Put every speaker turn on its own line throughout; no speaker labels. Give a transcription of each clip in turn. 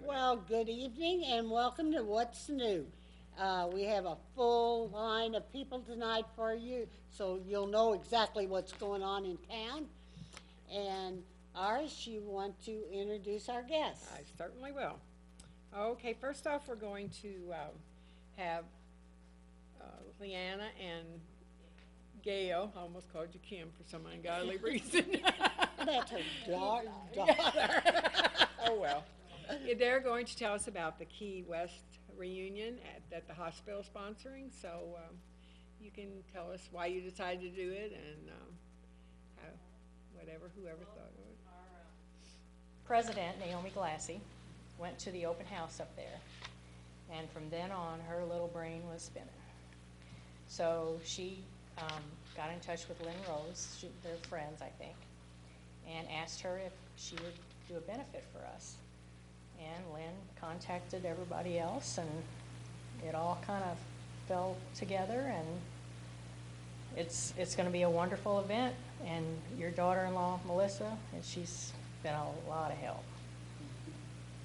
Well, good evening and welcome to What's New. We have a full line of people tonight for you, so you'll know exactly what's going on in town. And Iris, you want to introduce our guests?
I certainly will. Okay, first off, we're going to have Leanna and Gail. I almost called you Kim for some ungodly reason.
That's her daughter.
Oh, well. They're going to tell us about the Key West reunion that the hospital is sponsoring. So you can tell us why you decided to do it and whoever thought of it.
President, Naomi Glassy, went to the open house up there. And from then on, her little brain was spinning. So she got in touch with Lynn Rose, they're friends, I think, and asked her if she would do a benefit for us. And Lynn contacted everybody else, and it all kind of fell together, and it's going to be a wonderful event. And your daughter-in-law, Melissa, and she's been a lot of help.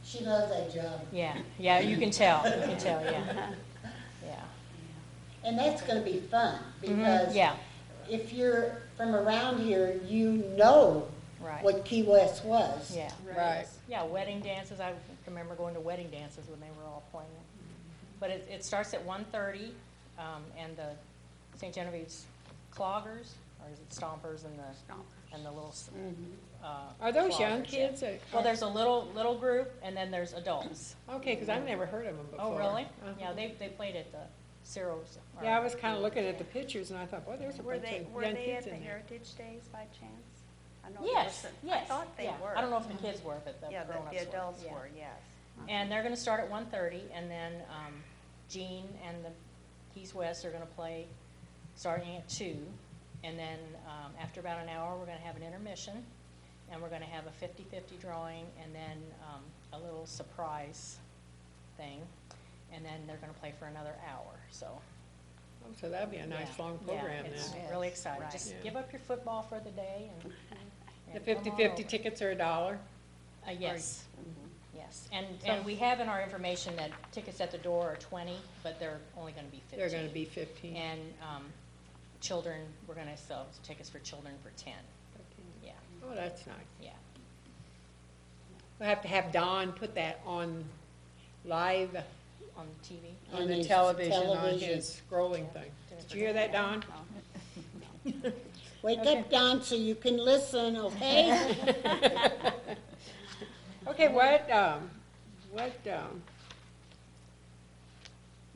She loves that job.
Yeah, you can tell. Yeah.
And that's going to be fun because
Yeah.
if you're from around here, you know
Right.
what Key West was.
Yeah.
Right.
Yeah, wedding dances. I remember going to wedding dances when they were all playing. But it starts at 1:30, and the St. Genevieve's cloggers, or is it stompers and the little.
Are those young
cloggers, yeah.
kids?
Well, there's a little group, and then there's adults.
Okay, because I've never heard of them before.
Oh, really?
Uh-huh.
Yeah, they played at the Cyril's.
Yeah, I was kind of looking at the pictures, and I thought, boy, there's a
Were
bunch
they
of young
at
kids
the
in there.
Heritage Days by chance? I know
Yes,
there was
yes.
I thought they
yeah.
were.
I don't know if the kids were, but the
Yeah,
grown-ups
the adults
yeah.
were, yes.
And they're going to start at 1:30, and then Jean and the Keys West are going to play starting at 2, and then after about an hour, we're going to have an intermission, and we're going to have a 50-50 drawing, and then a little surprise thing, and then they're going to play for another hour. So.
Oh, so that'd be a nice
yeah,
long program
yeah, it's
then.
really exciting.
Right.
Just
Yeah.
give up your football for the day and.
The
and come on
50-50
over.
tickets are $1?
Yes, yes, and we have in our information that tickets at the door are 20, but they're only going to be 15.
They're going to be 15.
And children, we're going to sell tickets for children for 10. Yeah,
Oh, that's nice.
yeah.
We'll have to have Don put that on live
On TV.
on
On
the
his
television, on
television.
his scrolling thing. Did you hear that, Don?
Wake
Okay.
up, Don, so you can listen, okay?
Okay, what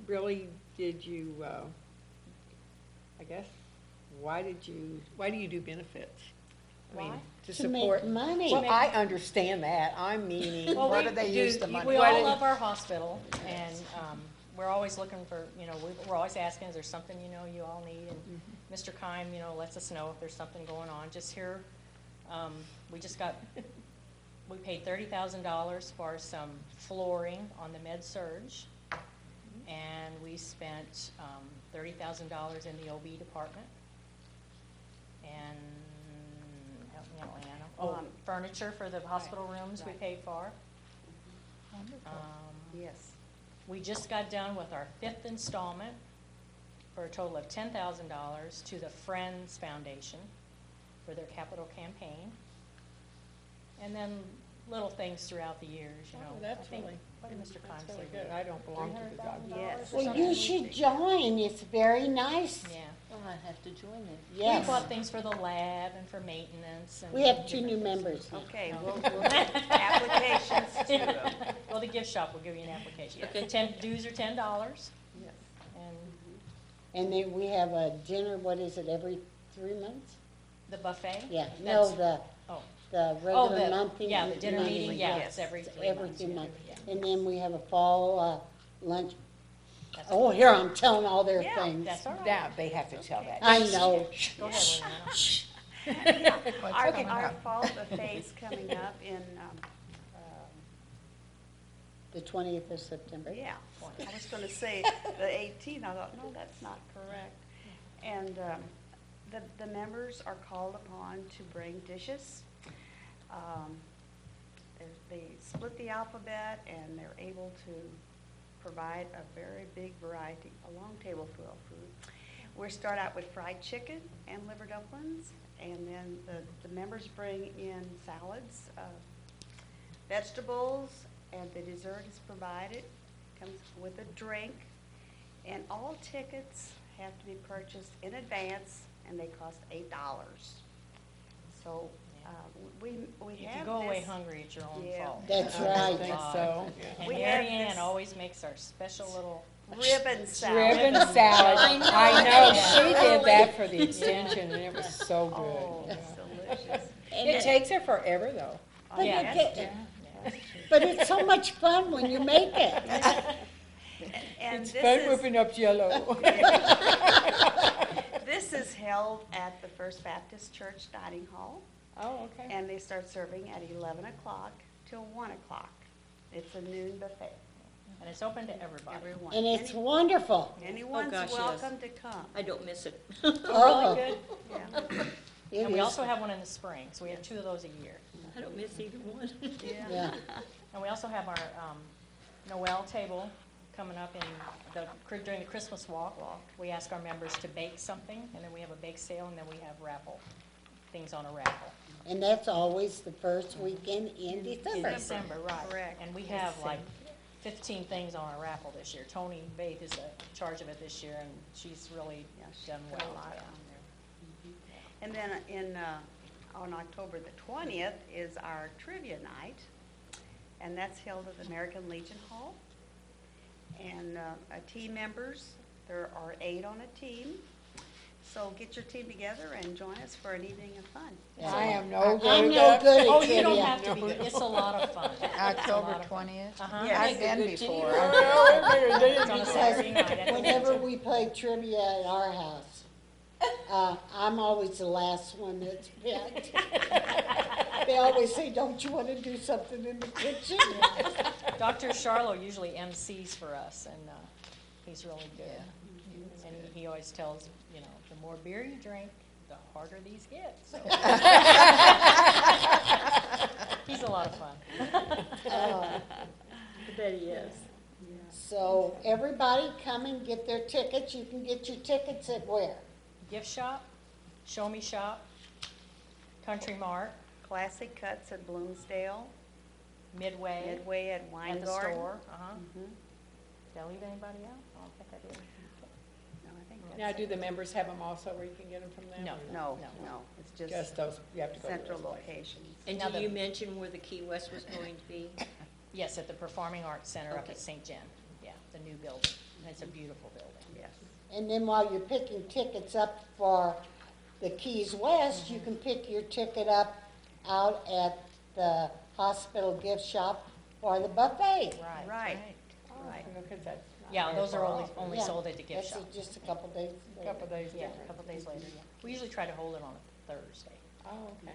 really did you, I guess, why do you do benefits? I mean,
Why?
To make
support
money.
Well, I understand that. I'm meaning,
Well,
what
we
do they use the money?
We
what
all
do-
love our hospital, and we're always looking for, we're always asking, is there something you all need? And Mr. Kime, lets us know if there's something going on. Just here, we paid $30,000 for some flooring on the med-surg, and we spent $30,000 in the OB department. And, help me out, Leanna. Oh, furniture for the hospital rooms we
right.
paid for.
Yes.
We just got done with our 5th installment for a total of $10,000 to the Friends Foundation for their capital campaign. And then little things throughout the years,
Oh, that's
I think,
really-
what did Mr. Kime
That's
say?
really good. I don't belong to the job.
Yes.
$300,000 or
Well,
something?
you should join, it's very nice.
Yeah.
Oh, I have to join it.
We
Yes.
bought things for the lab and for maintenance. And
We have 2
different
new
things.
members now.
Okay, we'll applications too.
Well, the gift shop will give you an application.
Okay.
Dues are $10,
Yes.
and
And then we have a dinner, what is it, every 3 months?
the buffet?
Yeah, no,
That's- oh.
the
Oh,
regular monthly.
yeah, the dinner
monthly,
meeting, yeah,
yes.
it's every 3
Every
months.
3
yeah,
months.
yeah.
And then we have a fall lunch.
That's-
Oh, here, I'm telling all their
Yeah,
things.
That's all right.
Yeah, they have to tell that.
I know.
Go ahead, Leanna.
Our fall buffet's coming up in,
The 20th of September.
yeah, I was gonna say the 18th, I thought, no, that's not correct. And the members are called upon to bring dishes. they split the alphabet, and they're able to provide a very big variety, a long table full of food. We start out with fried chicken and liver dumplings, and then the members bring in salads, vegetables, and the dessert is provided. Comes with a drink, and all tickets have to be purchased in advance, and they cost $8. So we
If
have
you go away
this-
hungry, it's your own
Yeah.
fault.
That's
I
right.
think so.
And
We
Mary
have
Ann
this-
always makes our special little,
ribbon salad.
Ribbon salad.
I know,
I know,
that's
she did
early.
that for the extension, and it was so
Oh,
good.
it's delicious.
It takes her forever, though.
Oh,
yeah,
yes.
it- But it's so much fun when you make it.
And
It's
this
fun
is-
whipping up Jell-O.
This is held at the First Baptist Church Dining Hall,
Oh, okay.
and they start serving at 11 o'clock till 1 o'clock. It's a noon buffet.
and it's open to everybody.
Everyone.
And it's wonderful.
Anyone's
gosh, yes.
welcome to come.
I don't miss it.
Oh,
Really good.
Yeah.
it
And we
is.
also have one in the spring, so we have 2 of those a year.
I don't miss either one.
Yeah.
And we also have our Noel table coming up during the Christmas walk. We ask our members to bake something, and then we have a bake sale, and then we have things on a raffle.
And that's always the first weekend in
In
December.
December, right.
Correct.
And we have like 15 things on our raffle this year. Tony Baith is in charge of it this year, and she's really
Yeah, she's
done
put a
well.
lot on there. And then on October the 20th is our trivia night, and that's held at the American Legion Hall. And team members, there are 8 on a team. So get your team together and join us for an evening of fun.
I am no good
I'm
at
no
that.
good
Oh,
at
you don't
trivia.
have to be good. It's a lot of fun. It's a
October
lot of fun.
20th?
Uh-huh.
Yes.
I've been before.
It's on a Saturday night at the
Whenever
Legion.
we play trivia at our house, I'm always the last one that's picked. They always say, don't you want to do something in the kitchen?
Dr. Charlo usually MCs for us, and he's really good. And he always tells, the more beer you drink, the harder these get. So. He's a lot of fun.
I bet he is.
So everybody come and get their tickets. You can get your tickets at where?
Gift shop, Show Me Shop, Country Mart,
Classic Cuts at Bloomsdale,
Midway,
Midway at
at the
Weingarten.
store.
Mhm.
Did I leave anybody out? I don't think I did.
No, I think
Now,
that's
do
it.
the members have them also where you can get them from them?
No.
or
No, it's
Just
just
those, you have to go to
central
those places.
locations.
And
Now
did you
the-
mention where the Key West was going to be?
Yes, at the Performing Arts Center up
Okay.
at St. Jen. Yeah, the new building. It's a beautiful building.
Yes.
And then while you're picking tickets up for the Keys West, you can pick your ticket up out at the hospital gift shop for the buffet.
Right.
Right.
Oh,
Right.
because that's not
Yeah,
very
those are
far
only,
off.
only
Yeah,
sold at the gift
that's
shop.
just a couple days.
A couple days
Yeah, a
different.
couple days later, yeah. We usually try to hold it on a Thursday.
Oh, okay.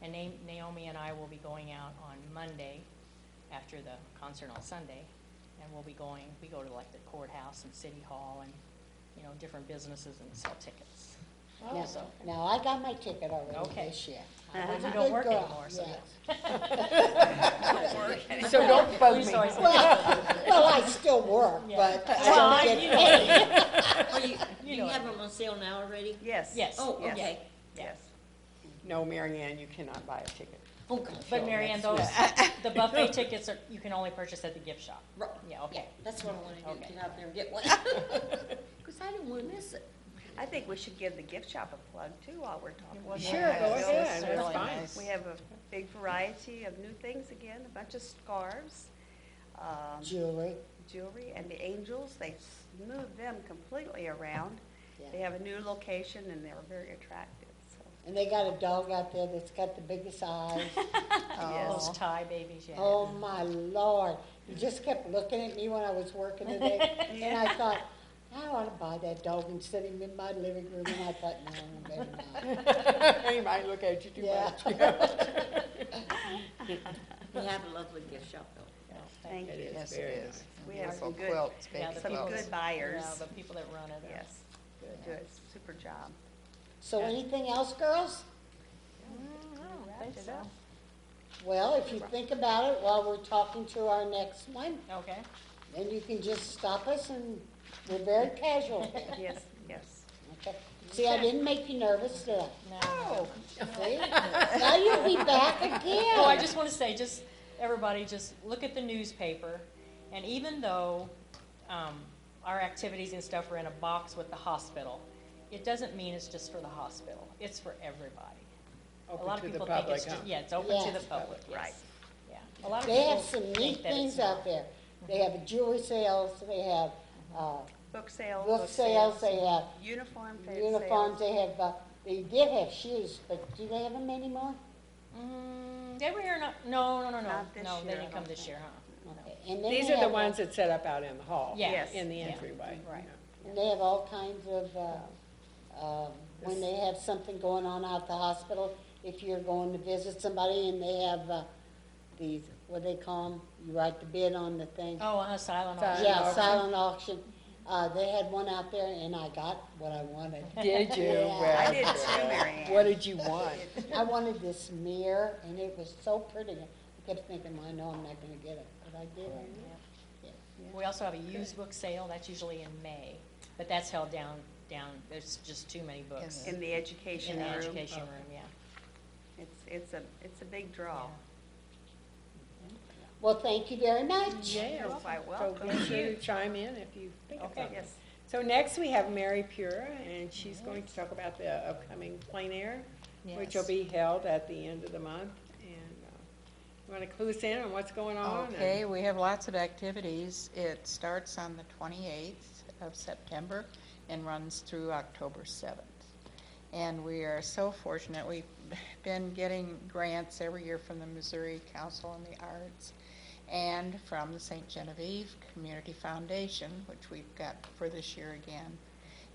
And Naomi and I will be going out on Monday after the concert on Sunday. And we go to like the courthouse and city hall and, different businesses and sell tickets.
Now,
So,
now, I got my ticket already
Okay.
this year.
you
I'm a
don't
good
work
girl,
anymore, so.
yes.
So don't bug me.
Please always-
Well, I still work,
Yeah.
but I
Well,
don't
you
get paid.
Are you, do you
know
have
it.
them on sale now already?
Yes.
Yes.
Oh,
Yes.
okay.
Yes.
No, Mary Ann, you cannot buy a ticket.
Oh, gosh.
But Mary Ann, those, the buffet tickets you can only purchase at the gift shop.
Right.
Yeah, okay.
That's what I want to do,
Okay.
get out there and get one. Because I didn't want to miss it.
I think we should give the gift shop a plug too while we're talking.
Yeah,
Sure, go
it's
ahead,
really
that's fine.
nice.
We have a big variety of new things again, a bunch of scarves,
Jewelry.
jewelry, and the angels, they moved them completely around.
Yeah.
They have a new location and they're very attractive, so.
And they got a dog out there that's got the biggest eyes.
Those Thai babies, yeah.
Oh, my Lord. He just kept looking at me when I was working today. And I thought, I ought to buy that dog and set him in my living room. And I thought, no, better not.
He might look at you too
Yeah.
much.
We have a lovely gift shop, though.
Yeah,
Thank
It
you.
is
Yes,
very
it
nice.
is.
We have some
Beautiful
good,
quilts,
Yeah,
baby
the
some
people-
quilts.
good buyers.
Yeah, the people that run it.
Yes, do a super job.
So anything else, girls?
I don't think so.
Well, if you think about it while we're talking to our next one,
Okay.
then you can just stop us and we're very casual.
Yes, yes.
Okay. See, I didn't make you nervous, did I?
No.
See? Now you'll be back again.
Oh, I just want to say, everybody, just look at the newspaper, and even though our activities and stuff are in a box with the hospital, it doesn't mean it's just for the hospital. It's for everybody. A
Open
lot of
to the
people think
public,
it's just,
huh?
yeah, it's open to
Yes.
the public, yes.
Right.
Yeah. A lot of
They have
people
some
think
neat
that it's
things
not.
out there. They have jewelry sales, they have
Book sales.
book sales, they have
Uniform
uniforms,
sales.
they have, they did have shoes, but do they have them anymore?
They were here, no,
Not this
no, they
year, I
didn't come
don't
this
think.
year, huh?
Okay. And then
These
they
are the
have,
ones that set up out in the hall.
Yeah.
Yes.
In the
Yeah.
entryway.
Right.
Yeah.
And they have all kinds of, when they have something going on out at the hospital, if you're going to visit somebody and they have these, what do they call them? You write the bid on the thing.
Oh, silent
Silent
auction.
Yeah,
auction.
silent auction. They had one out there and I got what I wanted.
Did you?
Yeah.
Well,
I did too, Mary Ann.
what did you want?
I wanted this mirror and it was so pretty. I kept thinking, well, I know I'm not gonna get it, but I did. Yeah.
We also have a used book sale, that's usually in May, but that's held down, there's just too many books.
In the education
In the
room.
education room, yeah.
It's a big draw.
Well, thank you very much.
Yeah.
You're quite
So
welcome.
be sure to chime in if you think of
Okay.
something.
Yes.
So next we have Mary Pura, and she's going to talk about the upcoming plein air, which will
Yes.
be held at the end of the month. And you want to clue us in on what's going on?
Okay, we have lots of activities. It starts on the 28th of September and runs through October 7th. And we are so fortunate. We've been getting grants every year from the Missouri Council on the Arts and from the St. Genevieve Community Foundation, which we've got for this year again.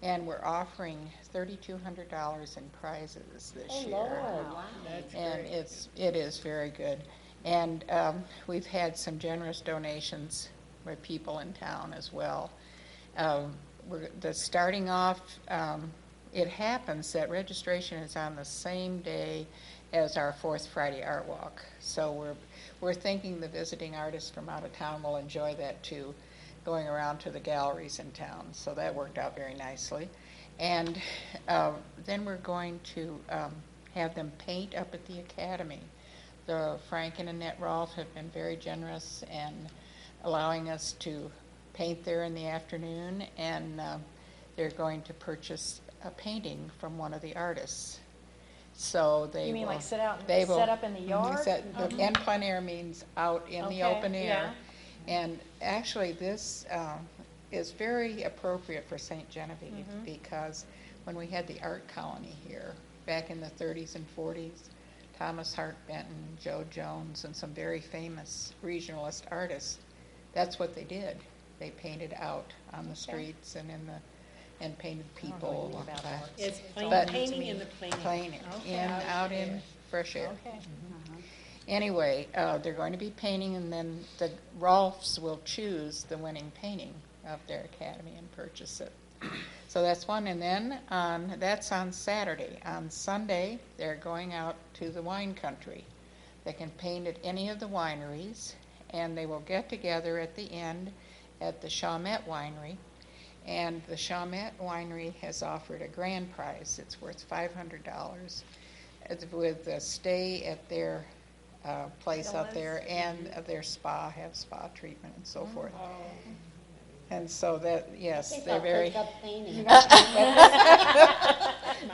And we're offering $3,200 in prizes this
Oh,
year.
Lord.
Wow.
That's
And
great.
it is very good. And we've had some generous donations by people in town as well. The starting off, it happens that registration is on the same day as our Fourth Friday Art Walk. So we're thinking the visiting artists from out of town will enjoy that too, going around to the galleries in town. So that worked out very nicely. And then we're going to have them paint up at the Academy. Frank and Annette Rolfe have been very generous in allowing us to paint there in the afternoon, and they're going to purchase a painting from one of the artists. So they
You mean
will,
like sit out,
they will-
set up in the
Mhm,
yard?
En plein air means out in the
Okay,
open air.
yeah.
And actually, this is very appropriate for St. Genevieve
Mm-hmm.
because when we had the art colony here back in the 30s and 40s, Thomas Hart Benton, Joe Jones, and some very famous regionalist artists, that's what they did. They painted out on the streets and and painted
I don't know
people.
anything about art.
It's
But-
painting in the plein air.
Plain,
Okay.
out in fresh air.
Okay.
Anyway, they're going to be painting, and then the Rolfs will choose the winning painting of their academy and purchase it. So that's one, and then that's on Saturday. On Sunday, they're going out to the wine country. They can paint at any of the wineries, and they will get together at the end at the Chalmette Winery. And the Chalmette Winery has offered a grand prize. It's worth $500 with a stay at their place out there and their spa, have spa treatment and so forth. And so that,
I
yes,
think
they're
I'll
very,
take up painting.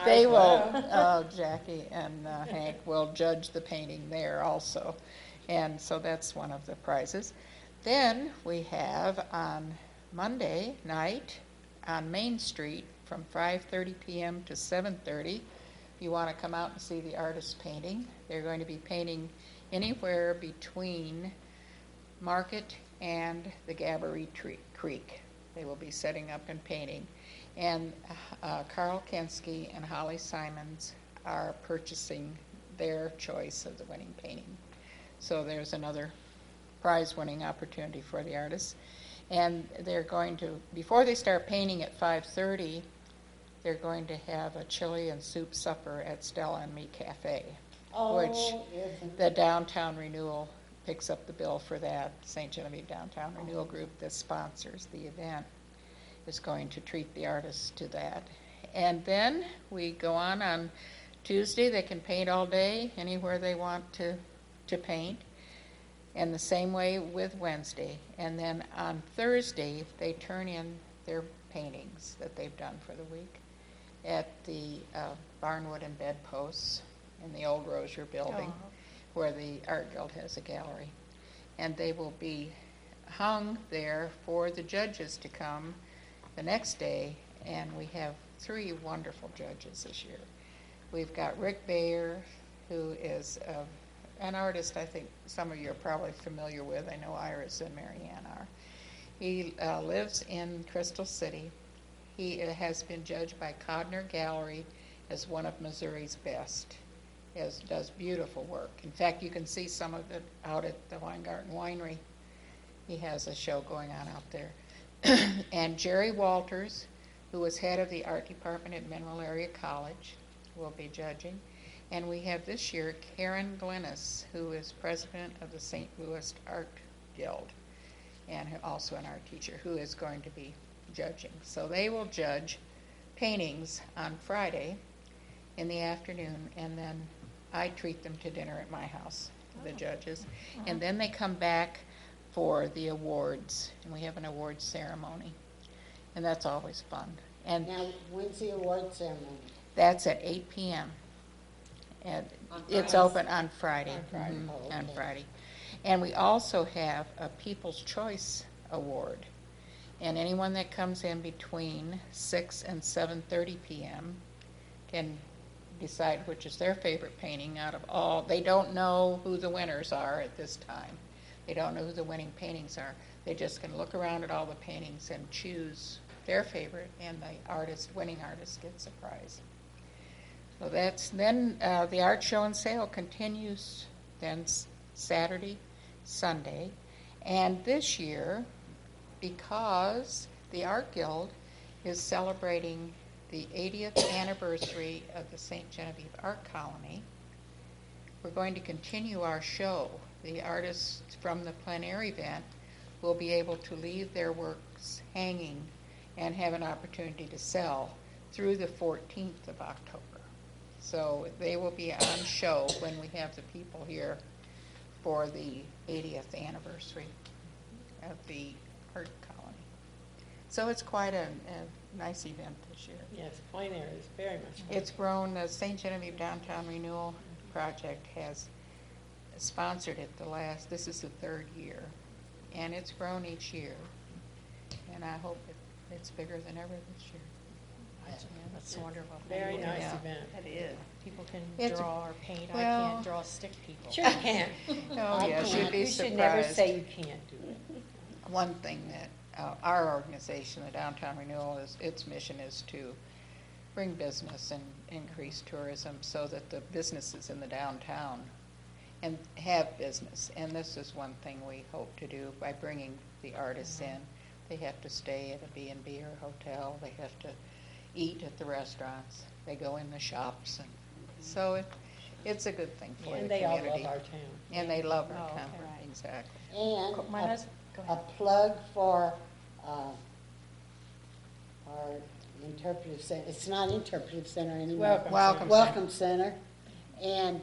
they will, Jackie and Hank will judge the painting there also. And so that's one of the prizes. Then we have on Monday night on Main Street from 5:30 p.m. to 7:30. If you want to come out and see the artists painting, they're going to be painting anywhere between Market and the Gabourey Creek. They will be setting up and painting. And Carl Kensky and Holly Simons are purchasing their choice of the winning painting. So there's another prize-winning opportunity for the artists. And they're going to, before they start painting at 5:30, they're going to have a chili and soup supper at Stella and Me Cafe.
Oh, isn't
the downtown renewal picks up the bill for that. St. Genevieve Downtown Renewal Group that sponsors the event is going to treat the artists to that. And then we go on Tuesday. They can paint all day anywhere they want to paint. And the same way with Wednesday. And then on Thursday, they turn in their paintings that they've done for the week at the Barnwood and Bedposts in the old Rozier building, where the Art Guild has a gallery. And they will be hung there for the judges to come the next day, and we have 3 wonderful judges this year. We've got Rick Bayer, who is an artist I think some of you are probably familiar with. I know Iris and Marianne are. He lives in Crystal City. He has been judged by Codner Gallery as one of Missouri's best. He does beautiful work. In fact, you can see some of it out at the Weingarten Winery. He has a show going on out there. And Jerry Walters, who was head of the art department at Mineral Area College, will be judging. And we have this year Karen Glennis, who is president of the St. Louis Art Guild and also an art teacher, who is going to be judging. So they will judge paintings on Friday in the afternoon, and then I treat them to dinner at my house, the judges. And then they come back for the awards, and we have an awards ceremony, and that's always fun. And
Now, when's the award ceremony?
that's at 8 p.m. And it's open on Friday.
On Friday.
Mhm,
Oh,
on
okay.
Friday. And we also have a People's Choice Award. And anyone that comes in between 6 and 7:30 p.m. can decide which is their favorite painting out of all. They don't know who the winners are at this time. They don't know who the winning paintings are. They just can look around at all the paintings and choose their favorite, and the winning artist gets a prize. So that's, then the art show and sale continues then Saturday, Sunday. And this year, because the Art Guild is celebrating the 80th anniversary of the St. Genevieve Art Colony, we're going to continue our show. The artists from the plein air event will be able to leave their works hanging and have an opportunity to sell through the 14th of October. So they will be on show when we have the people here for the 80th anniversary of the art colony. So it's quite a nice event this year.
Yes, plein air is very much fun.
It's grown, the St. Genevieve Downtown Renewal Project has sponsored it this is the 3rd year, and it's grown each year, and I hope it's bigger than ever this year.
That's wonderful.
Very
People
nice
Yeah.
event.
That is.
People can
It's-
draw or paint. I
well-
can't draw stick people.
Sure you can.
Oh, yes, you'd be
You should never
surprised.
say you can't do it.
One thing that our organization, the Downtown Renewal, its mission is to bring business and increase tourism so that the businesses in the downtown and have business. And this is one thing we hope to do by bringing the artists in. They have to stay at a B&B or a hotel. They have to eat at the restaurants. They go in the shops. And so it's a good thing for the
And they all
community.
love our town.
And they love
Oh,
our
okay.
town, exactly.
And
My husband, go
a
ahead.
plug for our interpretive center. It's not interpretive center anymore.
Welcome
Welcome Center.
Center.
And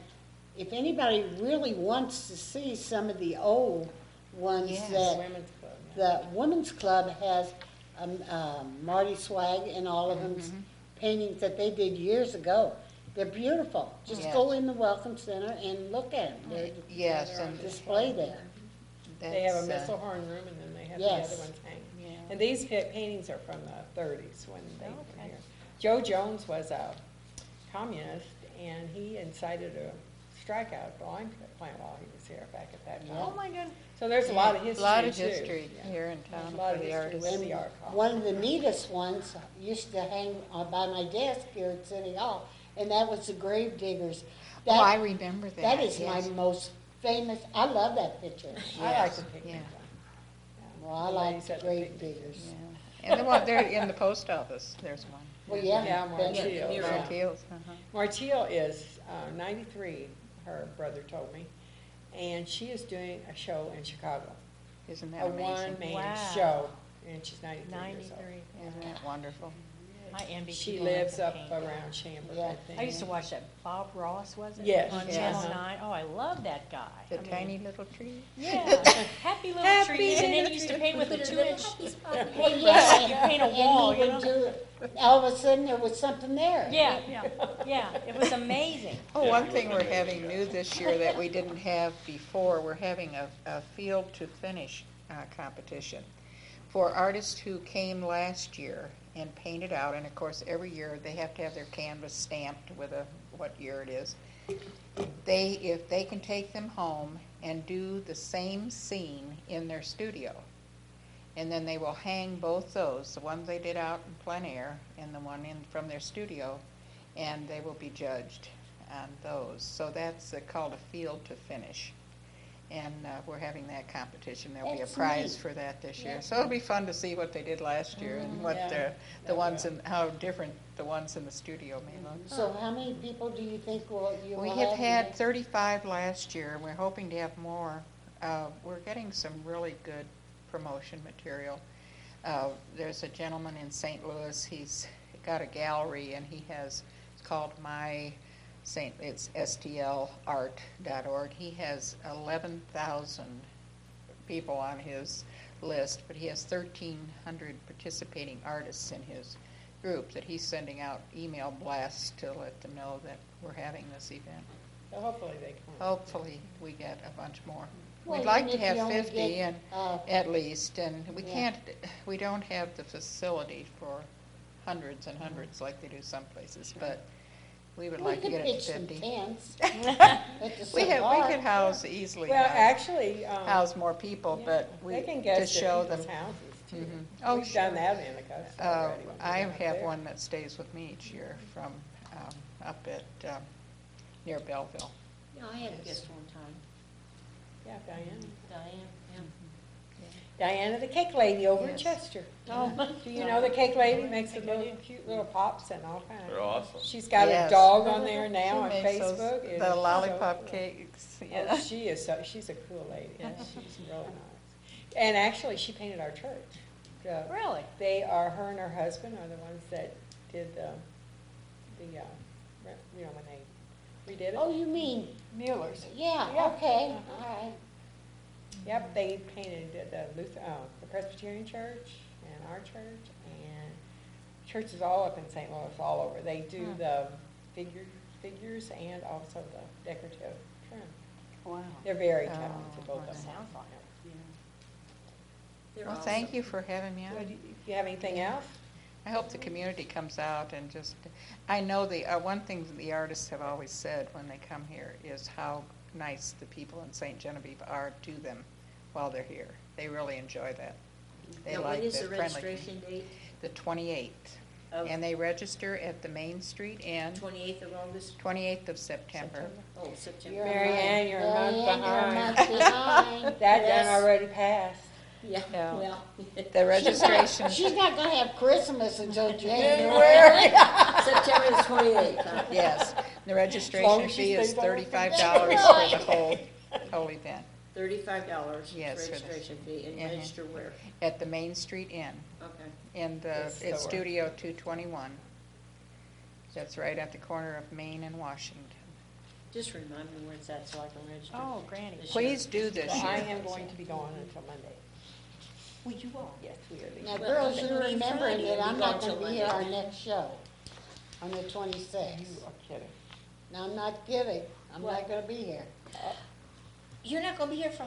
if anybody really wants to see some of the old ones
Yes.
that
Women's Club.
the Women's Club has, Marty Swag and all of them's paintings that they did years ago. They're beautiful. Just
Yes.
go in the Welcome Center and look at them. They're
Yes, and
displayed there.
They have a
that's,
Mistlehorn room, and then they have the
Yes.
other ones hanging.
Yeah.
And these paintings are from the 30s when they were
Okay.
here. Joe Jones was a communist, and he incited a strikeout lime plant while he was here back at that time.
Oh, my goodness.
So there's a lot of history,
A lot of
too.
history
Yeah.
here in
There's
town
a lot
for
of
the
history
artists.
with the art colony.
One of the neatest ones used to hang by my desk here at City Hall, and that was the grave diggers.
Oh, I
That,
remember that.
that is my
yes.
most famous, I love that picture.
I like
Yes,
the picnic
yeah.
one.
Well, I
The
like
ladies
the
at the
grave
picnic.
diggers.
Yeah. And the one there in the post office, there's one.
Well, yeah.
Yeah,
that-
Marteel.
Yeah,
Martell's, uh-huh.
Marteel is 93 her brother told me. And she is doing a show in Chicago,
Isn't
a
that amazing?
one-man
Wow.
show, and she's 93 years old.
93.
Isn't that wonderful?
I envy
She
people
lives
that
up
can paint.
around Chambers,
Yeah.
I think.
I used to watch that Bob Ross, was it?
Yes.
On
Yes.
Channel
Uh-huh.
9. Oh, I love that guy.
The
I mean,
tiny little tree?
Yeah, happy little
Happy
trees, and then
little
he used to
tree.
paint with a
Put a little
2-inch
happy spot.
Well,
paintbrush,
yeah,
like you paint a wall,
and
you
he
know?
would do it. All of a sudden, there was something there.
Yeah, it was amazing.
Oh, one thing we're having new this year that we didn't have before, we're having a field to finish competition for artists who came last year and painted out, and of course, every year they have to have their canvas stamped with what year it is. If they can take them home and do the same scene in their studio, and then they will hang both those, the ones they did out in plein air and the one from their studio, and they will be judged on those. So that's called a field to finish. And we're having that competition. There'll be a
That's
prize
neat.
for that this year.
Yeah.
So it'll be fun to see what they did last year and what
Yeah.
the ones and how different the ones in the studio may look.
So how many people do you think you will
We
have?
have
in
had
the-
35 last year, and we're hoping to have more. We're getting some really good promotion material. There's a gentleman in St. Louis, he's got a gallery, and it's called it's stlart.org. He has 11,000 people on his list, but he has 1,300 participating artists in his group that he's sending out email blasts to let them know that we're having this event.
So hopefully they come.
Hopefully, we get a bunch more.
Well,
We'd like
even
to
if you
have
only
50
get,
and at least, and
yeah.
we don't have the facility for hundreds and hundreds like they do some places, but we would
We
like to
could
get it
pitch
to
some
50.
tents at the
We
Safari.
could easily
Well,
house
actually,
more people,
yeah,
but
they can
to
guest
show
at
them.
people's houses too.
Mhm. Oh,
We've
sure.
done that in the coast already. when we
I
went up
have
there.
one that stays with me each year from up at near Belleville.
Yeah, I had a guest one time,
Yeah, Diane.
Diane, yeah.
Diana, the cake lady over in
Yes.
Chester. Oh, do you know the cake lady makes the little cute little pops and all kinds?
They're awesome.
She's got
Yes.
a dog on there now on
She makes those-
Facebook. It is
the
so
lollipop
cool.
cakes.
Oh,
Yeah.
she's a cool lady. She's really nice. And actually, she painted our church.
Really?
Her and her husband are the ones that did when they redid it.
Oh, you mean,
Mueller's.
yeah,
Yeah.
okay, all right.
Yep, they painted the Presbyterian church and our church and churches all up in St. Louis, all over. They do the figures and also the decorative trim.
Wow.
They're very
Oh,
talented, both of them.
Sounds like it.
They're
Well,
awesome.
thank you for having me
So
on.
do you have anything else?
I hope the community comes out and just, I know one thing the artists have always said when they come here is how nice the people in St. Genevieve are to them while they're here. They really enjoy that. They
Now,
like
what is the
friendly-
registration date?
The 28th.
Of-
And they register at the Main Street Inn,
28th of August?
28th of September.
Oh, September.
You're a
Mary
month-
Ann, you're a month
Mary Ann, you're a
behind.
month behind.
That
Yes.
done already passed.
Yeah,
Yeah.
well.
The registration,
She's not gonna have Christmas until January.
September the 28th, huh?
yes, the
long
registration
as she
fee is
stays on her
$35 for the whole event.
$35
Yes, for the-
registration fee, and
Mhm.
register where?
At the Main Street Inn,
Okay.
in
This
it's
store.
Studio 221. That's right at the corner of Main and Washington.
Just remind me where it's at so I can register.
Oh, Granny.
This
Please do this
Well, I
year.
am going to be gone until Monday.
Well, you are.
Yes, we are leaving.
Now,
Well,
girls,
but
you're
leave
remembering
Friday
that
and
I'm
be
not
gone
gonna
till
be here our
Monday.
next show on the 26th.
You are kidding.
Now, I'm not kidding, I'm not
What?
gonna be here.
You're not gonna be here for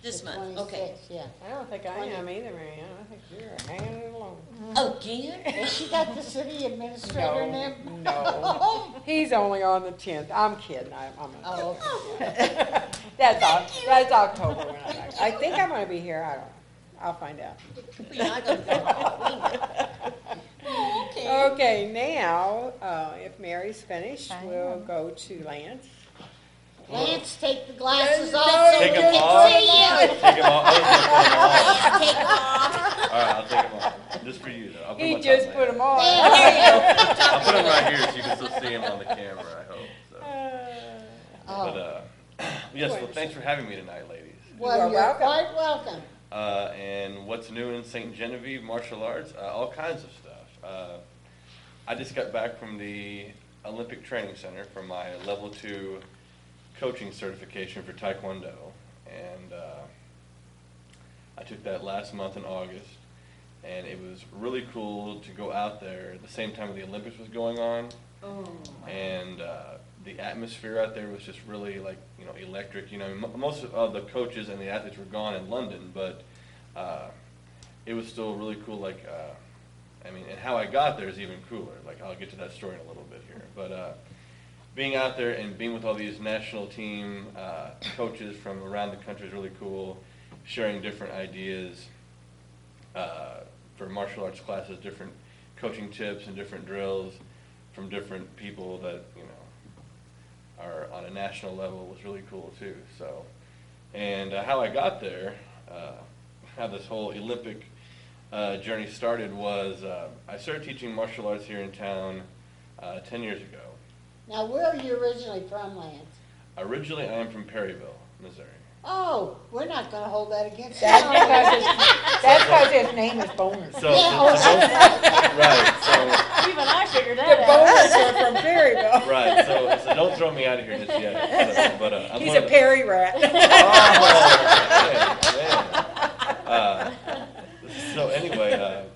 this
The
month, okay.
26th, yeah.
I don't think I am either, Mary Ann. I think you're hanging it along.
Again?
Has she got the city administrator in there?
No. He's only on the 10th. I'm kidding. I'm not.
Oh, okay.
That's October when I'm back. I think I'm gonna be here. I don't know. I'll find out.
You're not gonna go. Oh, okay.
Okay, now, if Mary's finished,
I
we'll
am.
go to Lance.
Lance, take the glasses
No,
off so we
Take 'em
can
off.
see you.
Take them off. I was gonna put 'em on.
Take them off.
All right, I'll take them off. Just for you, though.
I'll
He
my
just
top
put
man.
them on.
I'll put them right here so you can still see them on the camera, I hope. So.
Oh,
But, yes, well, thanks for having me tonight, ladies.
well,
are
you're
welcome.
quite welcome.
And what's new in St. Genevieve, martial arts, all kinds of stuff. I just got back from the Olympic Training Center for my level 2 coaching certification for Taekwondo. And I took that last month in August. And it was really cool to go out there at the same time the Olympics was going on.
Oh,
And the atmosphere out there was just really like, electric. Most of the coaches and the athletes were gone in London, but it was still really cool. Like, and how I got there is even cooler. Like, I'll get to that story in a little bit here. But being out there and being with all these national team coaches from around the country is really cool. Sharing different ideas for martial arts classes, different coaching tips and different drills from different people that, are on a national level was really cool too. So, and how I got there, how this whole Olympic journey started was I started teaching martial arts here in town 10 years ago.
now where are you originally from, Lance?
Originally, I am from Perryville, Missouri.
Oh, we're not gonna hold that against you.
That's because his name is Bonus.
So,
Yeah,
right, so,
Even I figured
The
that out.
Bonus are from Perryville.
right, so don't throw me out of here just yet. But, I'm
He's
one
a
of-
Perry rat.
Oh, man. So anyway,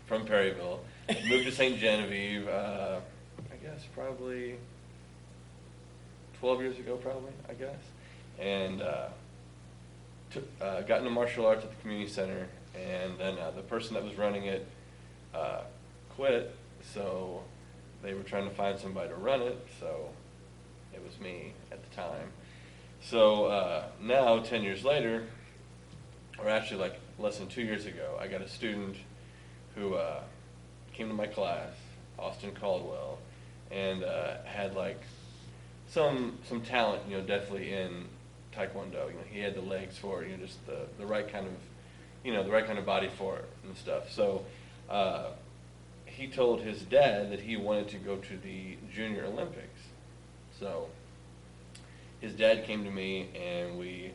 from Perryville, moved to St. Genevieve, I guess probably 12 years ago, I guess. And got into martial arts at the community center, and then the person that was running it quit, so they were trying to find somebody to run it, so it was me at the time. So now, 10 years later, or actually like less than 2 years ago, I got a student who came to my class, Austin Caldwell, and had like some talent, definitely in Taekwondo. He had the legs for it, just the right kind of, the right kind of body for it and stuff. So he told his dad that he wanted to go to the Junior Olympics. So his dad came to me and we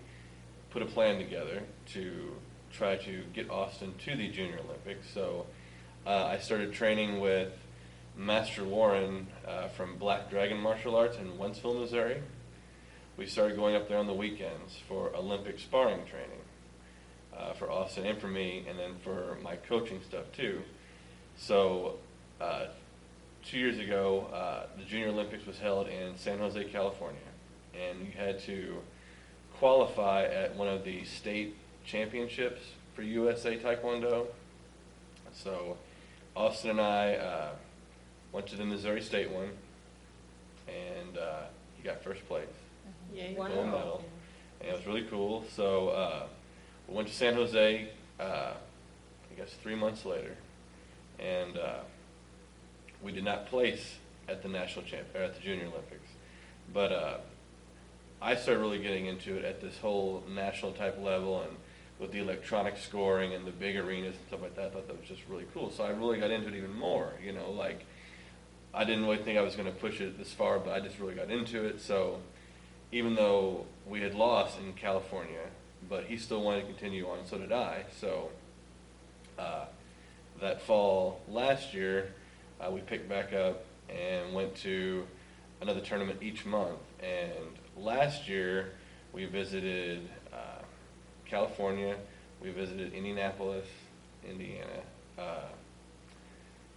put a plan together to try to get Austin to the Junior Olympics. So I started training with Master Warren from Black Dragon Martial Arts in Wentzville, Missouri. We started going up there on the weekends for Olympic sparring training for Austin and for me, and then for my coaching stuff too. So 2 years ago, the Junior Olympics was held in San Jose, California, and you had to qualify at one of the state championships for USA Taekwondo. So Austin and I went to the Missouri State one, and he got first place, gold medal, and it was really cool. So we went to San Jose, I guess 3 months later, and we did not place at the at the Junior Olympics, but I started really getting into it at this whole national type level, and with the electronic scoring and the big arenas and stuff like that. I thought that was just really cool. So I really got into it even more, like I didn't really think I was going to push it this far, but I just really got into it. So even though we had lost in California, but he still wanted to continue on, so did I. So that fall last year, we picked back up and went to another tournament each month. And last year, we visited California, we visited Indianapolis, Indiana,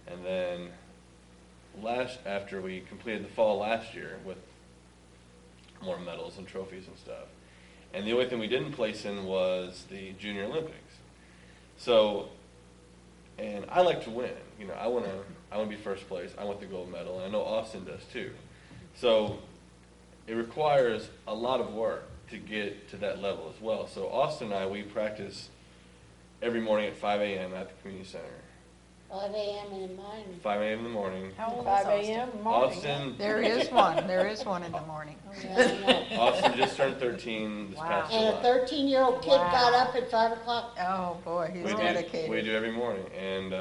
and then after we completed the fall last year with more medals and trophies and stuff. And the only thing we didn't place in was the Junior Olympics. So, and I like to win. I want to be first place. I want the gold medal, and I know Austin does too. So, it requires a lot of work to get to that level as well. So Austin and I, we practice every morning at 5 a.m. at the community center,
5 a.m. in mine.
5 a.m. in the morning.
How old is
5
Austin?
a.m. morning.
Austin,
There is one in the morning.
Yeah, I know.
Austin just turned 13 this
Wow.
past
And a
July.
13-year-old kid got
Wow.
up at 5 o'clock.
Oh, boy, he's dedicated.
We do every morning, and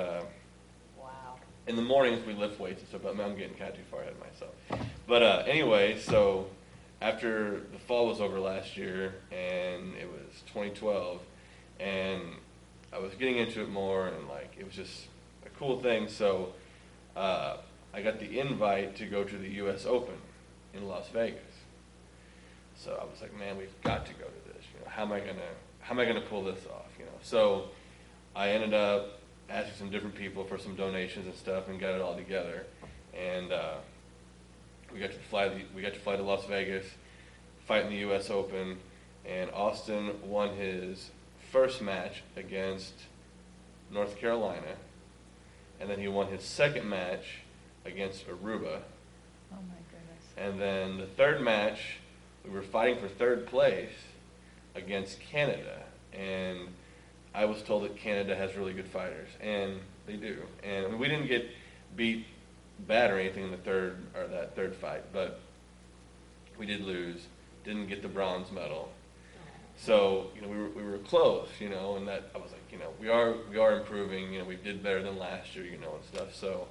Wow.
in the mornings we lift weights and stuff. But I'm getting kind of too far ahead of myself. But anyway, so after the fall was over last year, and it was 2012, and I was getting into it more, and like it was just a cool thing. So I got the invite to go to the U.S. Open in Las Vegas. So I was like, man, we've got to go to this. You know, how am I gonna pull this off? You know, so I ended up asking some different people for some donations and stuff, and got it all together. And we got to fly to Las Vegas, fight in the U.S. Open, and Austin won his first match against North Carolina, and then he won his second match against Aruba.
Oh, my goodness.
And then the third match, we were fighting for third place against Canada. And I was told that Canada has really good fighters, and they do. And we didn't get beat bad or anything in that third fight, but we did lose. Didn't get the bronze medal. So, you know, we were close, you know, and that I was like, you know, we are improving, you know, we did better than last year, you know, and stuff. So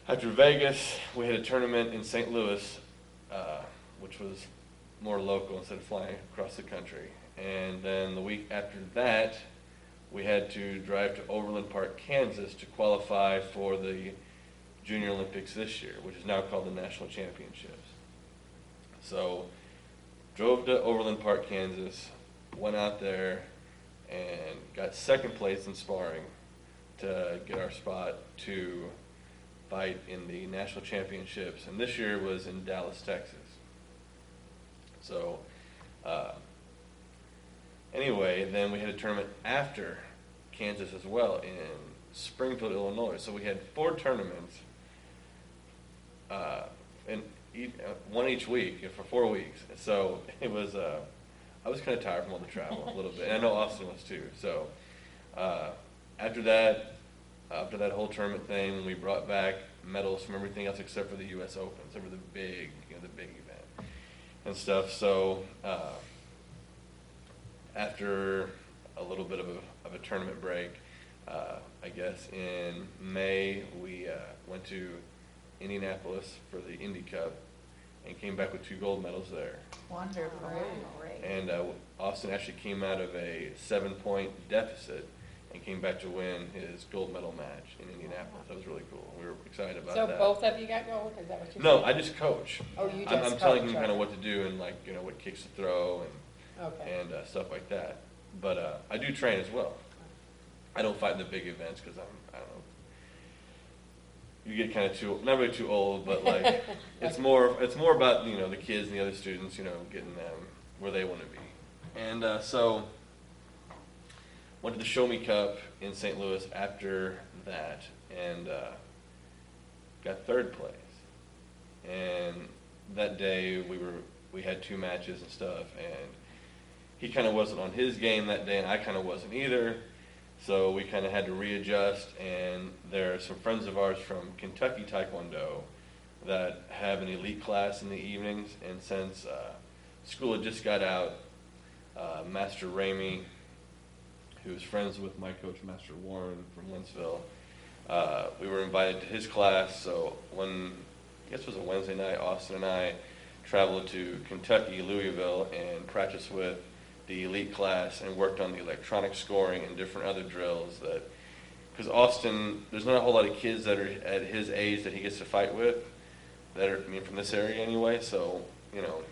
after Vegas, we had a tournament in St. Louis, which was more local instead of flying across the country. And then the week after that, we had to drive to Overland Park, Kansas to qualify for the Junior Olympics this year, which is now called the National Championships. So drove to Overland Park, Kansas, went out there and got second place in sparring to get our spot to fight in the national championships. And this year was in Dallas, Texas. So anyway, then we had a tournament after Kansas as well in Springfield, Illinois. So we had 4 tournaments, and one each week for 4 weeks. So it was, I was kind of tired from all the travel a little bit. And I know Austin was too. So after that whole tournament thing, we brought back medals from everything else except for the U.S. Open, except for the big event and stuff. So after a little bit of a tournament break, I guess in May we went to Indianapolis for the Indy Cup and came back with 2 gold medals there.
Wonderful.
Great.
And Austin actually came out of a 7-point deficit and came back to win his gold medal match in Indianapolis. That was really cool. We were excited about
So
that.
both of you got gold? Is that what you
No,
said?
I just coach.
Oh, you
I'm
just
telling
coach,
him kind of
okay.
what to do and like, you know, what kicks to throw
Okay.
and stuff like that. But I do train as well. I don't fight in the big events because I don't know. You get kind of not really too old, but like it's more about, you know, the kids and the other students, you know, getting them where they want to be. And so went to the Show Me Cup in St. Louis after that and got 3rd place. And that day we had 2 matches and stuff, and he kind of wasn't on his game that day, and I kind of wasn't either. So we kind of had to readjust, and there are some friends of ours from Kentucky Taekwondo that have an elite class in the evenings, and since school had just got out, Master Ramey, who's friends with my coach, Master Warren from Wentzville, we were invited to his class. So I guess it was a Wednesday night, Austin and I traveled to Kentucky, Louisville, and practiced with the elite class and worked on the electronic scoring and different other drills because Austin, there's not a whole lot of kids that are at his age that he gets to fight with that are, from this area anyway. So, you know,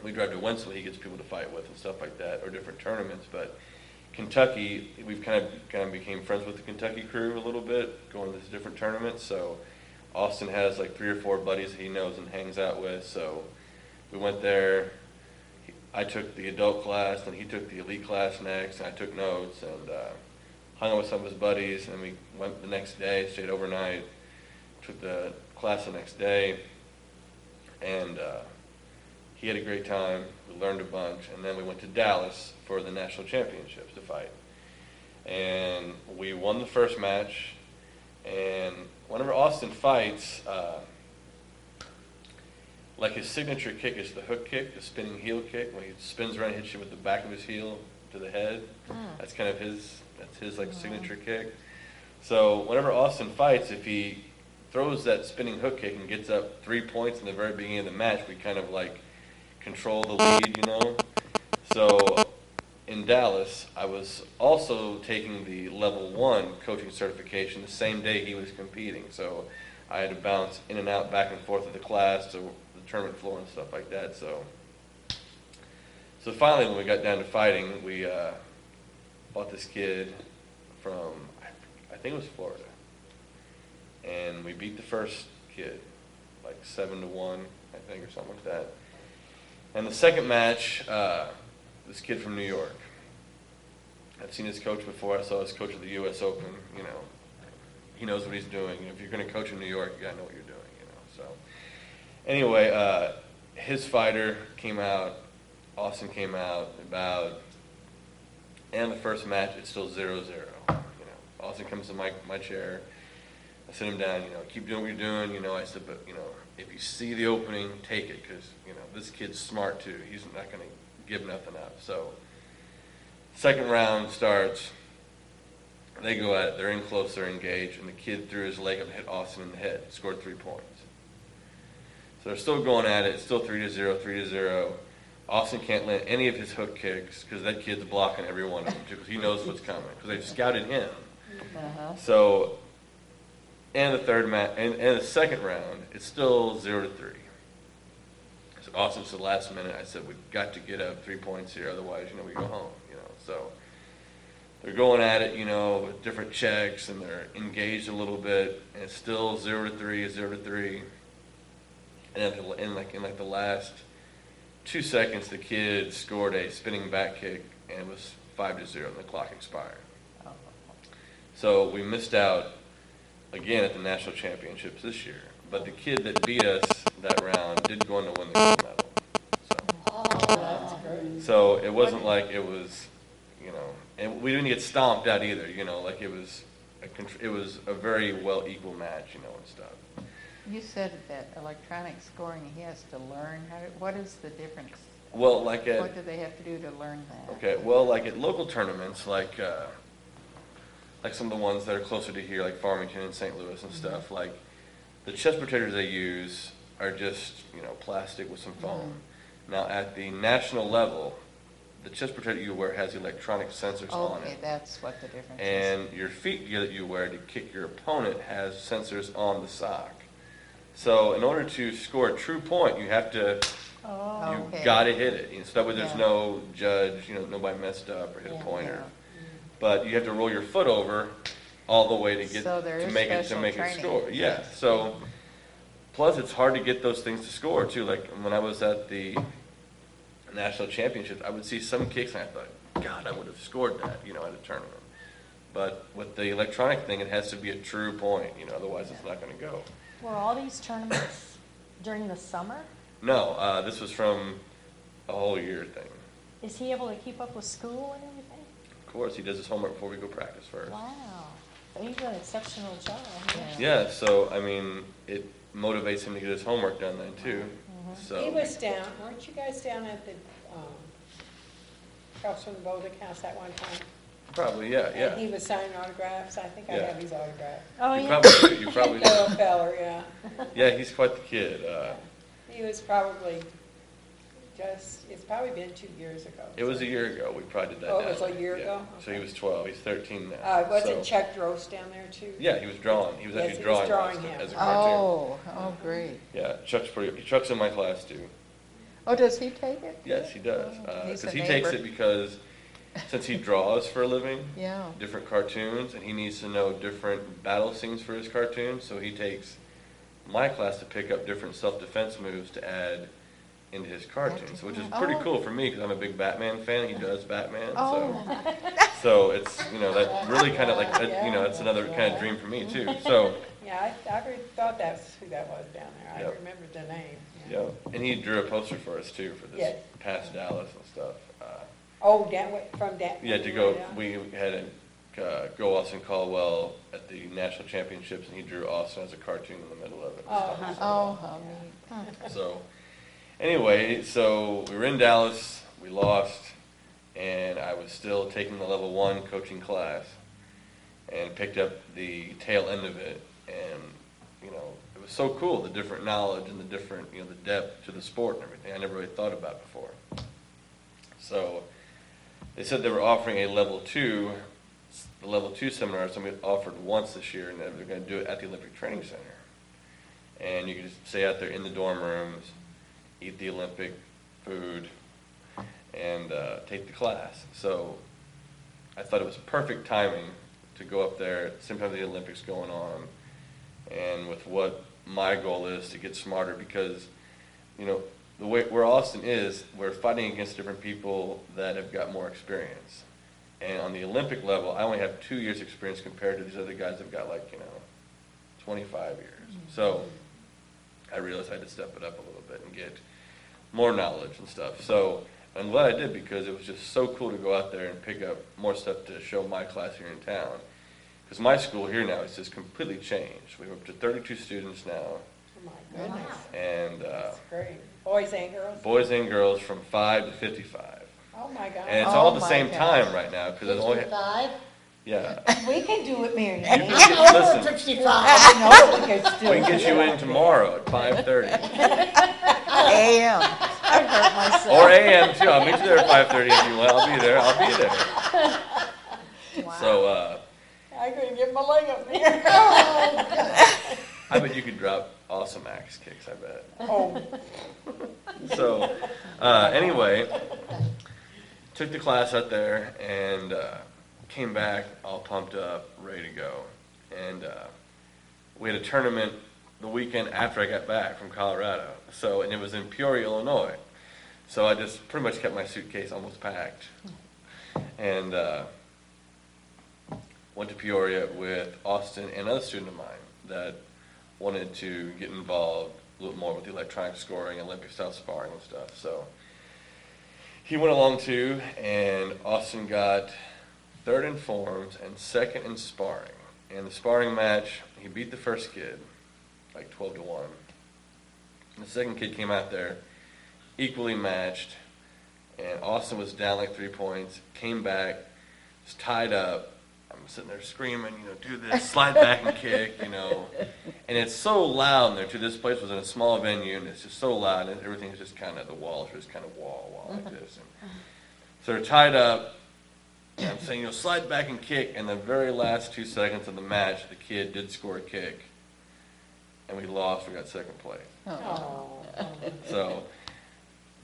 we drive to Wentzville, he gets people to fight with and stuff like that, or different tournaments. But Kentucky, we've kind of became friends with the Kentucky crew a little bit, going to these different tournaments. So Austin has like 3 or 4 buddies that he knows and hangs out with. So we went there. I took the adult class, and he took the elite class next, and I took notes, and hung out with some of his buddies, and we went the next day, stayed overnight, took the class the next day, and he had a great time. We learned a bunch, and then we went to Dallas for the national championships to fight. and we won the first match. And whenever Austin fights, like his signature kick is the hook kick, the spinning heel kick. When he spins around, hits you with the back of his heel to the head. That's kind of his like signature kick. So whenever Austin fights, if he throws that spinning hook kick and gets up 3 points in the very beginning of the match, we kind of like control the lead, you know. So in Dallas, I was also taking the level 1 coaching certification the same day he was competing. So I had to bounce in and out, back and forth of the class to the tournament floor and stuff like that. So finally, when we got down to fighting, we bought this kid from, I think it was Florida, and we beat the first kid like 7-1, I think, or something like that. And the second match, this kid from New York. I've seen his coach before. I saw his coach at the U.S. Open. You know, he knows what he's doing. You know, if you're going to coach in New York, you got to know what you're doing. You know. So anyway, his fighter came out. Austin came out about, and the first match, it's still 0-0. You know, Austin comes to my chair. I sit him down. You know, keep doing what you're doing. You know, I said, but you know, if you see the opening, take it, because you know this kid's smart too. He's not going to give nothing up. So second round starts. They go at it. They're in close. They're engaged, and the kid threw his leg up and hit Austin in the head. Scored 3 points. So they're still going at it. It's still 3-0, 3-0. Austin can't land any of his hook kicks because that kid's blocking every one of them because he knows what's coming because they've scouted him. So, and the third match and the second round, it's still 0-3. So Austin, to the last minute, I said we've got to get up 3 points here, otherwise, you know, we go home. You know, so they're going at it, you know, with different checks and they're engaged a little bit, and it's still 0-3, 0-3. And in the last 2 seconds, the kid scored a spinning back kick, and it was 5-0, and the clock expired. So we missed out again at the national championships this year. But the kid that beat us that round did go on to win the gold medal. So it wasn't like it was, you know, and we didn't get stomped out either. You know, like it was a very well equal match, you know, and stuff.
You said that electronic scoring, he has to learn what is the difference?
Well, what
do they have to do to learn that?
Okay, well, like at local tournaments, like some of the ones that are closer to here, like Farmington and St. Louis and stuff, like the chest protectors they use are just, you know, plastic with some foam. Now at the national level, the chest protector you wear has electronic sensors on it.
Okay, that's what the difference is.
And your feet gear that you wear to kick your opponent has sensors on the sock. So in order to score a true point, you have to, you gotta hit it. You know, so that way there's no judge, you know, nobody messed up or hit a pointer. But you have to roll your foot over all the way to get to make it score. Yeah. So plus it's hard to get those things to score too. Like when I was at the national championships, I would see some kicks and I thought, God, I would have scored that, you know, at a tournament. But with the electronic thing, it has to be a true point, you know, otherwise it's not going to go.
Were all these tournaments during the summer?
No, this was from a whole year thing.
Is he able to keep up with school and everything?
Of course, he does his homework before we go practice first.
Wow. So he's doing an exceptional job.
Yeah, so, I mean, it motivates him to get his homework done then, too. So.
He was down, weren't you guys down at the, across from the bowling house that one time?
Probably, yeah.
And he was signing autographs, I think I
Yeah.
have his autograph.
Oh,
You
yeah.
probably do, you probably do.
Little feller, yeah.
Yeah, he's quite the kid.
He was probably it's probably been 2 years ago.
It was a year ago, we probably did that.
Oh, it was
down
a
there.
year
Yeah.
ago?
So he
Okay.
was 12, he's 13 now.
Wasn't Chuck Drost down there too?
Yeah, he was drawing, he was
Yes,
actually
he was
drawing
drawing him.
as a cartoon.
Oh, great.
Yeah, Chuck's in my class too.
Oh, does he take it?
Yes, he does.
He's
Because
a
he takes
neighbor.
it because since he draws for a living,
Yeah.
different cartoons, and he needs to know different battle scenes for his cartoons, so he takes my class to pick up different self-defense moves to add into his cartoons, which is pretty cool for me because I'm a big Batman fan. He does Batman, so it's, you know, that really kind of like, you know, it's another kind of dream for me too. So
Yeah, I really thought that's who that was down there. I
Yep.
remembered the name.
yeah, and he drew a poster for us too for this
Yes.
past Dallas and stuff.
Oh, from down.
Yeah, to go. We had a Go Austin Caldwell at the national championships, and he drew Austin as a cartoon in the middle of it. and stuff.
Oh, how neat. Huh.
So, anyway, so we were in Dallas, we lost, and I was still taking the level 1 coaching class, and picked up the tail end of it, and, you know, it was so cool, the different knowledge and the different, you know, the depth to the sport and everything I never really thought about before. So, they said they were offering a level 2, the level 2 seminar, somebody offered once this year, and they're going to do it at the Olympic Training Center. And you can just stay out there in the dorm rooms, eat the Olympic food, and take the class. So I thought it was perfect timing to go up there at the same time the Olympics going on, and with what my goal is to get smarter, because, you know, the way where Austin is, we're fighting against different people that have got more experience. And on the Olympic level, I only have 2 years experience compared to these other guys that've got, like, you know, 25 years. So I realized I had to step it up a little bit and get more knowledge and stuff. So I'm glad I did, because it was just so cool to go out there and pick up more stuff to show my class here in town. Because my school here now is just completely changed. We're up to 32 students now,
Oh, my goodness.
and
That's great. Boys and girls?
boys and girls from 5 to 55.
Oh, my God.
And it's
Oh
all at the
my
same
gosh.
time right now, because it's only,
55?
yeah.
We can do it, Mary
You
Ann.
can
I'm
get,
over
listen,
55.
I know we can still.
we can get you in tomorrow at 5:30.
AM.
I hurt myself.
Or AM too. I'll meet you there at 5:30 if you want. I'll be there. I'll be there. So,
I couldn't get my leg up there.
I bet you could drop awesome axe kicks, I bet.
Oh,
So, anyway, took the class out there and came back all pumped up, ready to go. And we had a tournament the weekend after I got back from Colorado. So, and it was in Peoria, Illinois. So I just pretty much kept my suitcase almost packed. And went to Peoria with Austin and another student of mine that wanted to get involved a little more with the electronic scoring, Olympic style sparring and stuff. So he went along too, and Austin got 3rd in forms and 2nd in sparring. In the sparring match, he beat the first kid, like 12-1. And the second kid came out there, equally matched, and Austin was down like 3 points, came back, was tied up. I'm sitting there screaming, you know, do this, slide back and kick, you know. And it's so loud in there too. This place was in a small venue, and it's just so loud, and everything is just kind of, the walls are just kind of wall like this. And so they're tied up, and I'm saying, you know, slide back and kick. And the very last 2 seconds of the match, the kid did score a kick, and we lost. We got 2nd place.
oh.
So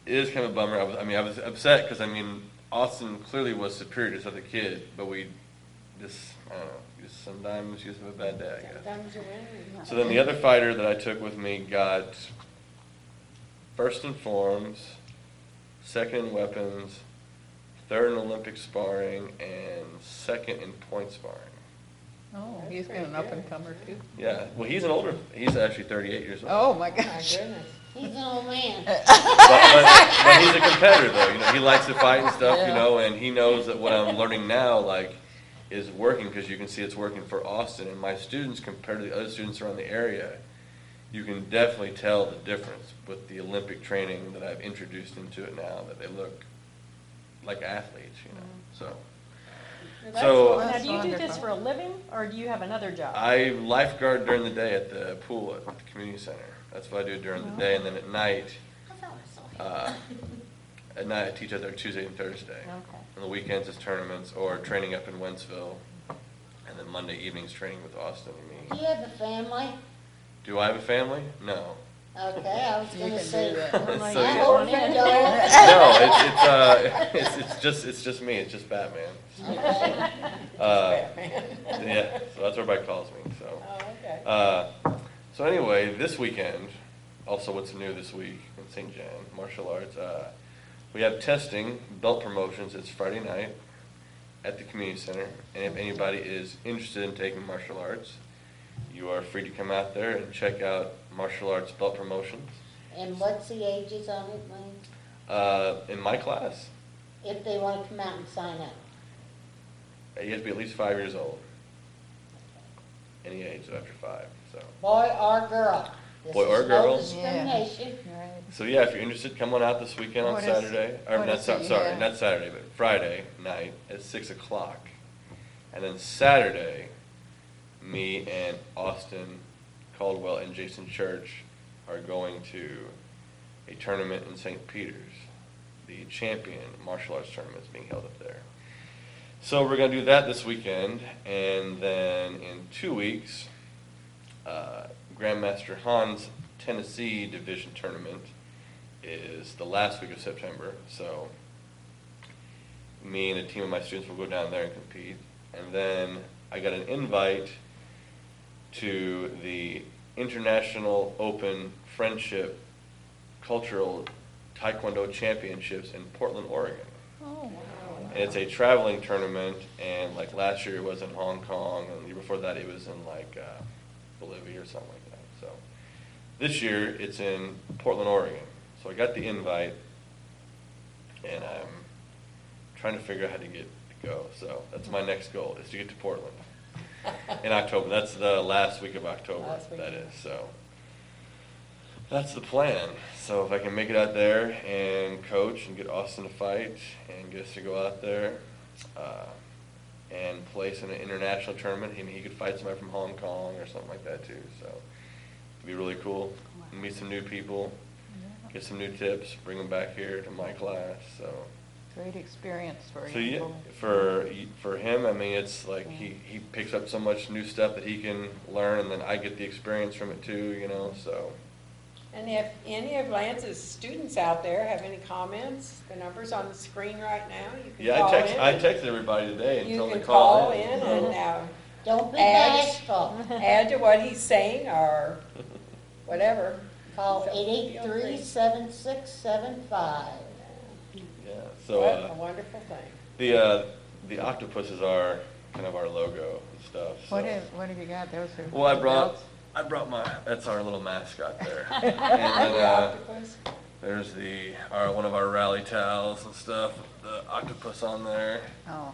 it is kind of a bummer. I was upset because, I mean, Austin clearly was superior to this other kid, but we just, I don't know, just sometimes you just have a bad day, I guess.
Sometimes you win.
So then the other fighter that I took with me got 1st in forms, 2nd in weapons, 3rd in Olympic sparring, and 2nd in point sparring.
Oh,
That's
he's got
pretty
an
good.
up-and-comer too.
Yeah, well, he's actually 38 years old.
Oh, my
My
gosh.
goodness.
He's an old man.
But he's a competitor, though. You know, he likes to fight and stuff. You
Yeah.
know, and he knows that what I'm learning now, like, is working, because you can see it's working for Austin and my students compared to the other students around the area. You can definitely tell the difference with the Olympic training that I've introduced into it now. That they look like athletes, you know. So
That's
So-
Now,
That's
do you do this
wonderful.
for a living, or do you have another job?
I lifeguard during the day at the pool at the community center. That's what I do during the day, and then at night, I teach out there Tuesday and Thursday.
Okay.
On the weekends it's tournaments or training up in Wentzville, and then Monday evenings training with Austin and
Do
me.
you have a family?
Do I have a family? No.
Okay, I was
You
gonna
can
say.
do that.
So,
I
yeah.
hope you don't.
No, it's just me. It's just Batman.
Okay.
Batman.
Yeah, so that's what everybody calls me. So.
Oh, okay.
So anyway, this weekend, also what's new this week in St. John, martial arts, we have testing, belt promotions. It's Friday night at the community center, and if anybody is interested in taking martial arts, you are free to come out there and check out martial arts belt promotions.
And what's the ages on it, Wayne?
In my class,
If they wanna come out and sign up?
you have to be at least 5 years old. Any age after 5, so.
Boy or girl. This
Boy or
is
girl.
No discrimination.
Right.
So yeah, if you're interested, come on out this weekend on
What is-
Saturday. Or
what
not,
is it you
sorry,
have?
not Saturday, but Friday night at 6 o'clock. And then Saturday, me and Austin Caldwell and Jason Church are going to a tournament in St. Peter's. The champion martial arts tournament is being held up there. So we're going to do that this weekend, and then in 2 weeks, Grandmaster Han's Tennessee Division Tournament is the last week of September. So me and a team of my students will go down there and compete. And then I got an invite to the International Open Friendship Cultural Taekwondo Championships in Portland, Oregon.
Oh, wow.
And it's a traveling tournament, and like last year it was in Hong Kong, and the year before that it was in like Bolivia or something like that. So this year it's in Portland, Oregon. So I got the invite, and I'm trying to figure out how to get to go. So that's my next goal, is to get to Portland in October. That's the last week of October,
Last week,
that
yeah.
is. So that's the plan. So if I can make it out there and coach and get Austin to fight and get us to go out there and place in an international tournament, he could fight somebody from Hong Kong or something like that too. So it'd be really cool. Meet some new people, get some new tips, bring them back here to my class. So
Great experience for
so
you.
yeah, for him, I mean, it's like he picks up so much new stuff that he can learn, and then I get the experience from it too, you know. So.
And if any of Lance's students out there have any comments, the number's on the screen right now. You can
Yeah,
call in.
I texted everybody today and
You
told them
can
to call
call
in.
in and
Don't be
Add-
bashful.
add to what he's saying or whatever.
Call
So, feel free.
883-7675.
Yeah. So
What a wonderful thing.
the octopuses are kind of our logo and stuff. So.
What have you got? Those are
Well,
belts?
I brought that's our little mascot there. and
The
then
octopus.
there's one of our rally towels and stuff with the octopus on there.
Oh,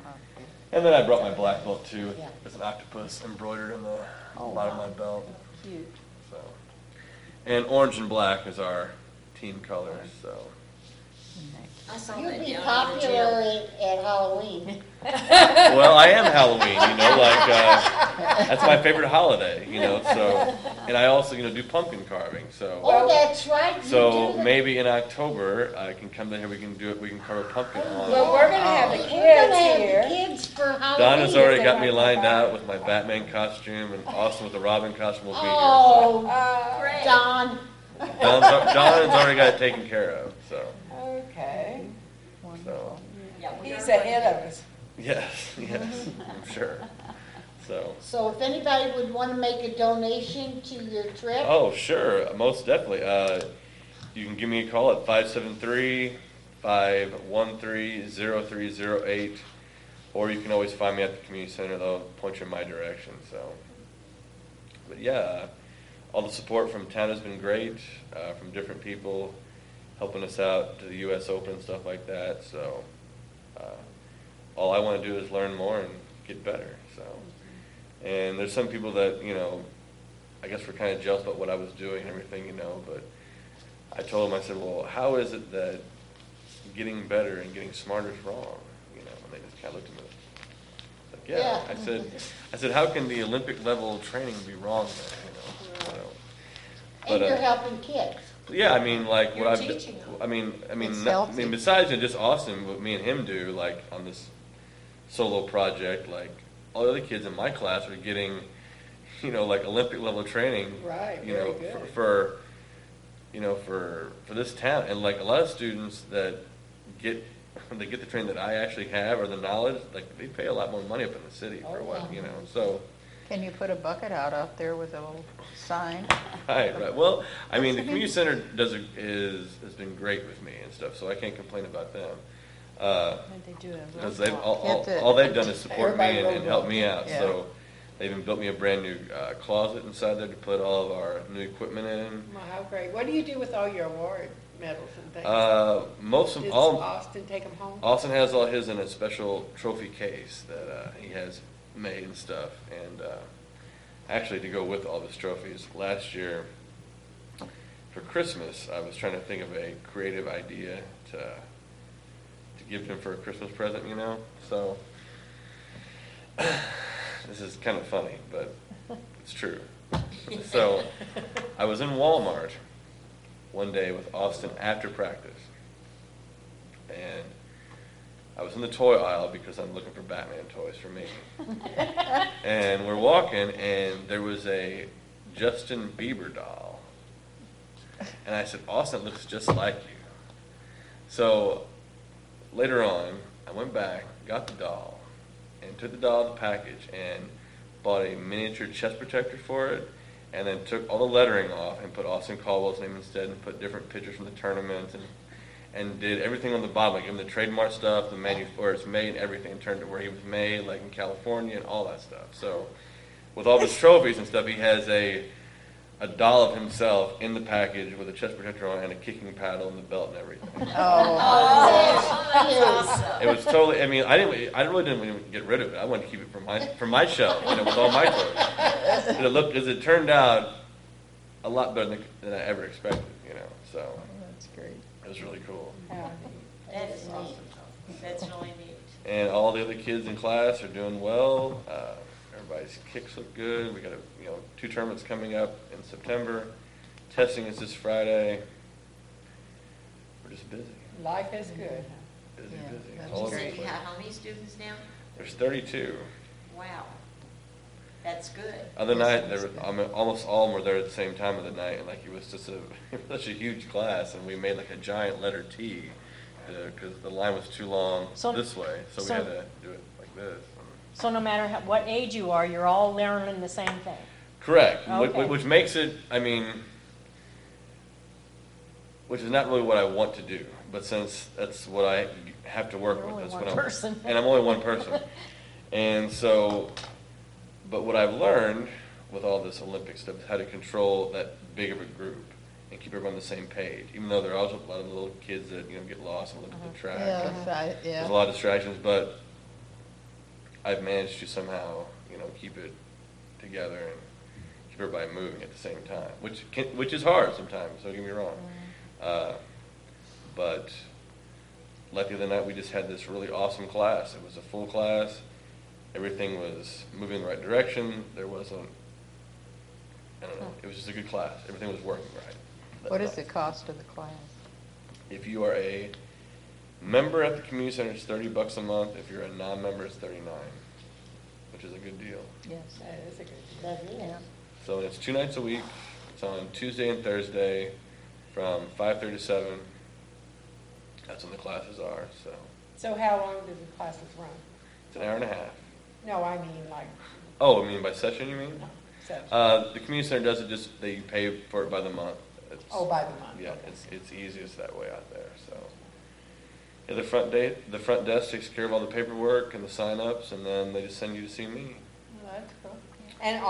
And then I brought my black belt too.
Yeah.
There's an octopus embroidered in the
Oh,
bottom
wow.
of my belt.
cute.
So, and orange and black is our team colors. So,
I saw
You'd
that
be
down
popular at Halloween.
well, I am Halloween. You know, like that's my favorite holiday. You know, so and I also do pumpkin carving. So.
Oh, that's right. You
So
do the-
maybe in October I can come down here. We can do it. We can carve a pumpkin on.
Well, we're gonna have the
We're
kids
gonna have
here.
the kids for Halloween.
Donna's already
they
got
want
me
to
lined
buy.
out with my Batman costume, and Austin with the Robin costume will be
Oh,
Great.
Don.
here. So Donna's already got it taken care of. So
Okay.
so
Yeah, we
He's
are going
ahead
to-
of us.
yes, I'm sure. So
So if anybody would want to make a donation to your trip,
oh sure, most definitely. You can give me a call at 573-513-0308, or you can always find me at the community center. They'll point you in my direction. So, but yeah, all the support from town has been great, from different people helping us out to the U.S. Open and stuff like that. So, all I want to do is learn more and get better. So, and there's some people that I guess were kind of jealous about what I was doing and everything, but I told them, I said, well, how is it that getting better and getting smarter is wrong? And they just kind of looked at me like, yeah.
Yeah.
I said, how can the Olympic level training be wrong then? So,
and
but,
you're helping kids.
yeah, I mean, like
You're
what I've,
teaching them.
I mean,
It's
not,
healthy.
besides just Austin, what me and him do, like on this solo project, like all the other kids in my class are getting, like Olympic level training,
Right, very good.
for this town, and like a lot of students that get the training that I actually have or the knowledge, like they pay a lot more money up in the city for
Oh,
what
yeah.
So.
Can you put a bucket out there with a little sign?
Right. Well, I mean, the
That's
community center has been great with me and stuff, so I can't complain about them.
They do a
Because
roadblock.
all they've done is support me
Everybody
and help me
roadblock.
out.
Yeah.
So, They even built me a brand new closet inside there to put all of our new equipment in.
Well, how great. What do you do with all your award medals and things?
Most of
Does
all,
Austin take them home?
Austin has all his in a special trophy case that he has made and stuff. And actually, to go with all of his trophies, last year for Christmas, I was trying to think of a creative idea to give him for a Christmas present, you know. So this is kind of funny, but it's true. So I was in Walmart one day with Austin after practice, and I was in the toy aisle because I'm looking for Batman toys for me. And we're walking, and there was a Justin Bieber doll. And I said, Austin looks just like you. So later on, I went back, got the doll, and took the doll out of the package and bought a miniature chest protector for it, and then took all the lettering off and put Austin Caldwell's name instead and put different pictures from the tournament and did everything on the bottom, like even the trademark stuff, the where it's made, everything, and turned to where he was made, like in California and all that stuff. So with all his trophies and stuff, he has a doll of himself in the package with a chest protector on and a kicking paddle and the belt and everything. It was totally. I mean, I really didn't even get rid of it. I wanted to keep it for my shelf, you know, with all my toys. And it turned out a lot better than I ever expected, you know. So
That's great.
it was really cool.
That is neat. That's really neat.
And all the other kids in class are doing well. Everybody's kicks look good. We got 2 tournaments coming up in September. Testing is this Friday. We're just busy.
Life is good.
Busy,
Yeah,
busy.
that's
All over
So
the
you
place.
have how many students now?
There's 32.
Wow. That's good.
Other
Yes,
night,
that's
there
good.
were, almost all of them were there at the same time of the night, and like it was just such a huge class, and we made like a giant letter T because the line was too long
So-
this way, so we
so-
had to do it like this.
So no matter what age you are, you're all learning the same thing.
Correct,
Okay.
which makes it, I mean, which is not really what I want to do, but since that's what I have to work
You're
with,
only
that's
one
what
person.
and I'm only one person. And so, but what I've learned with all this Olympic stuff is how to control that big of a group and keep everyone on the same page, even though there are also a lot of little kids that, get lost and look at the track.
Yeah,
and
yeah.
There's a lot of distractions, but I've managed to somehow, keep it together and keep everybody moving at the same time, which is hard sometimes, don't get me wrong. But like the other night, we just had this really awesome class. It was a full class. Everything was moving in the right direction. There wasn't, I don't know, it was just a good class. Everything was working right.
What is the cost of the class?
If you are a member at the community center, it's $30 a month. If you're a non-member, it's $39, which is a good deal.
Yes.
That is a good deal.
That is.
So it's 2 nights a week. It's on Tuesday and Thursday from 5:30 to 7. That's when the classes are, so
So how long do the classes run?
it's an hour and a half.
No, I mean like,
Oh, I mean by session, you mean?
no, so,
The community center does it they pay for it by the month. It's,
oh, by the month.
Yeah,
okay.
it's easiest that way out there, so. Yeah, the front desk takes care of all the paperwork and the sign-ups, and then they just send you to see me.
Well, that's cool. And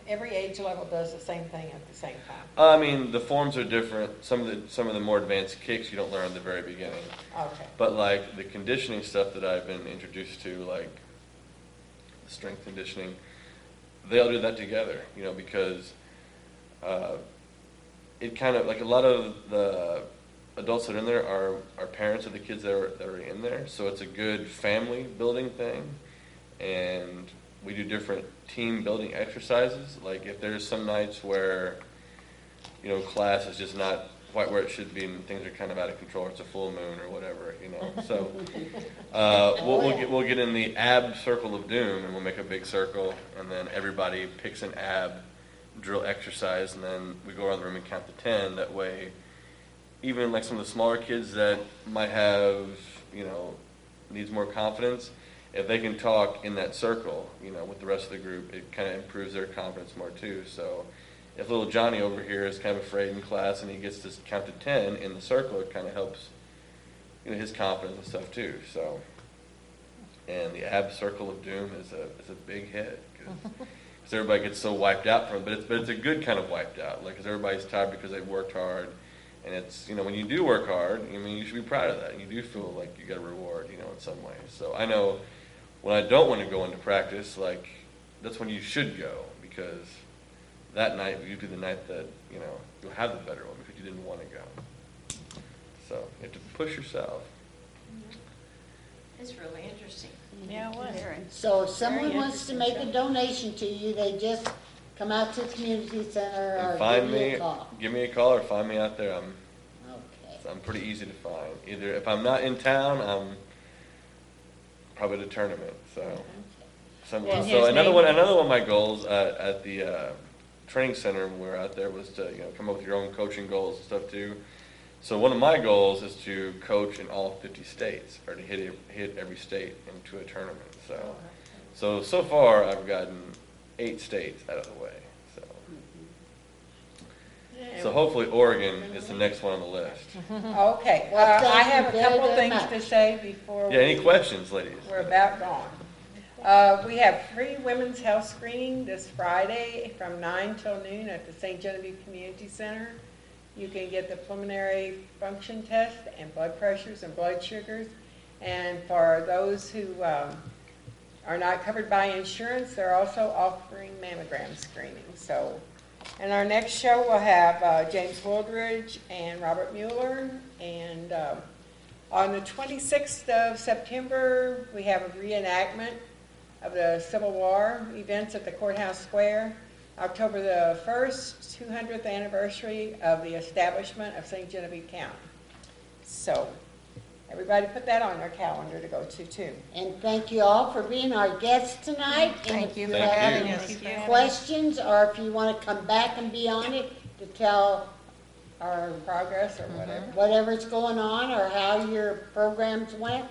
every age level does the same thing at the same time.
I mean, the forms are different. Some of the more advanced kicks you don't learn at the very beginning.
Okay.
But like the conditioning stuff that I've been introduced to, like the strength conditioning, they all do that together, because it kind of, like a lot of the adults that are in there are parents of the kids that are in there, so it's a good family building thing. And we do different team building exercises. Like if there's some nights where, class is just not quite where it should be and things are kind of out of control, it's a full moon or whatever, So we'll get in the ab circle of doom, and we'll make a big circle, and then everybody picks an ab drill exercise, and then we go around the room and count to 10. That way, even like some of the smaller kids that might have, needs more confidence, if they can talk in that circle, with the rest of the group, it kind of improves their confidence more too. So if little Johnny over here is kind of afraid in class and he gets to count to 10 in the circle, it kind of helps, his confidence and stuff too. So, and the ab circle of doom is a big hit, 'cause because everybody gets so wiped out from it. But it's a good kind of wiped out, like, because everybody's tired because they've worked hard, and it's, you know, when you do work hard, I mean, you should be proud of that. You do feel like you got a reward, you know, in some way. So I know when I don't want to go into practice, like, that's when you should go, because that night will be the night that, you know, you'll have the better one because you didn't want to go. So you have to push yourself.
It's really interesting.
Yeah, it was.
So if someone
Very
wants to
interesting
make a
show.
donation to you, they just come out to the community center or
And find
give you
me,
a call.
give me a call or find me out there.
Okay.
I'm pretty easy to find. Either if I'm not in town, I'm probably at a tournament. So,
And
so
his
another
name-
one of my goals at the training center when we were out there was to, you know, come up with your own coaching goals and stuff too. So one of my goals is to coach in all 50 states, or to hit every state into a tournament. So far I've gotten 8 states out of the way. So hopefully Oregon is the next one on the list.
Okay,
Well,
well, I
thank
have
you
a
very,
couple
very
things
much.
to say before
Yeah, any
we-
questions, ladies?
we're about gone. We have free women's health screening this Friday from 9 till noon at the St. Genevieve Community Center. You can get the preliminary function test and blood pressures and blood sugars. And for those who are not covered by insurance, they're also offering mammogram screening. So, and our next show will have James Wooldridge and Robert Mueller. And on the 26th of September, we have a reenactment of the Civil War events at the Courthouse Square. October the 1st, 200th anniversary of the establishment of St. Genevieve County. So, everybody put that on their calendar to go to too.
And thank you all for being our guests tonight. And
Thank
if
you
you
for
Thank
have
you.
any questions, or if you want to come back and be on it to tell our
Progress or whatever.
whatever's going on or how your programs went,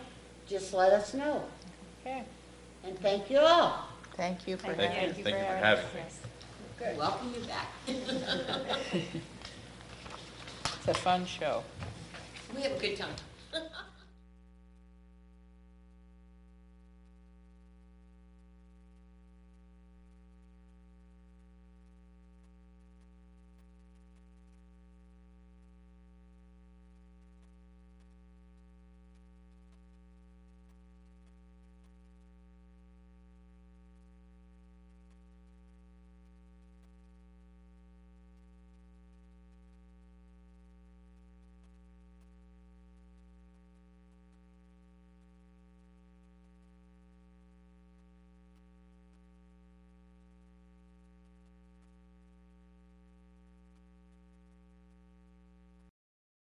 just let us know.
Okay,
And thank you all.
Thank you for
Thank
having
you. Thank you for having me.
good.
Welcome you back.
It's a fun show.
We have a good time.